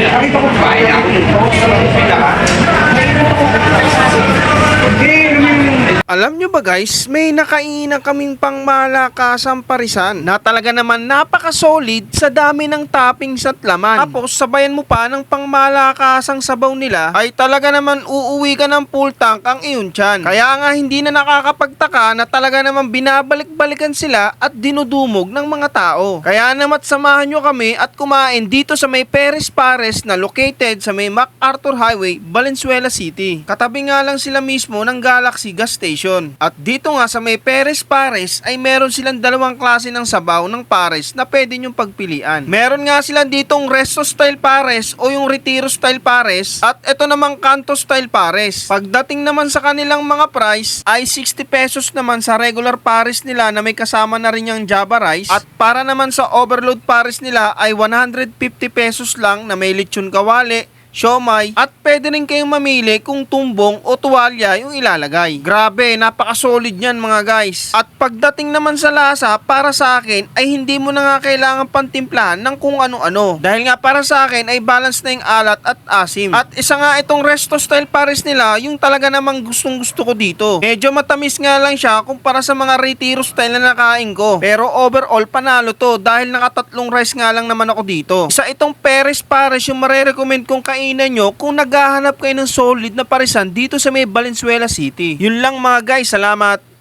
Nakita ko ba? Alam nyo ba guys, may nakainan kaming pangmalakasang parisan na talaga naman napaka-solid sa dami ng toppings at laman. Tapos sabayan mo pa ng pangmalakasang sabaw nila ay talaga naman uuwi ka ng full tank ang iyong tiyan. Kaya nga hindi na nakakapagtaka na talaga naman binabalik-balikan sila at dinudumog ng mga tao. Kaya naman samahan nyo kami at kumain dito sa may Perez Pares na located sa may MacArthur Highway, Valenzuela City. Katabi nga lang sila mismo ng Galaxy Gas Station. At dito nga sa may Perez Pares ay meron silang dalawang klase ng sabaw ng Pares na pwede nyong pagpilian. Meron nga silang ditong Resto Style Pares o yung Retiro Style Pares at ito namang Kanto Style Pares. Pagdating naman sa kanilang mga price ay 60 pesos naman sa regular Pares nila na may kasama na rin yung Java Rice at para naman sa Overload Pares nila ay 150 pesos lang na may lechon kawali, siomay, at pwede rin kayong mamili kung tumbong o tuwalya yung ilalagay. Grabe, napaka-solid yan mga guys. At pagdating naman sa lasa, para sa akin ay hindi mo na nga kailangan pantimplahan ng kung ano-ano. Dahil nga para sa akin ay balance na yung alat at asim. At isa nga itong Resto Style Pares nila, yung talaga namang gustong gusto ko dito. Medyo matamis nga lang siya kumpara sa mga Retiro Style na nakain ko. Pero overall panalo to dahil nakatatlong rice nga lang naman ako dito. Isa itong Perez Pares yung marerecommend kong kainin nyo kung naghahanap kayo ng solid na parisan dito sa may Valenzuela City. Yun lang mga guys, salamat.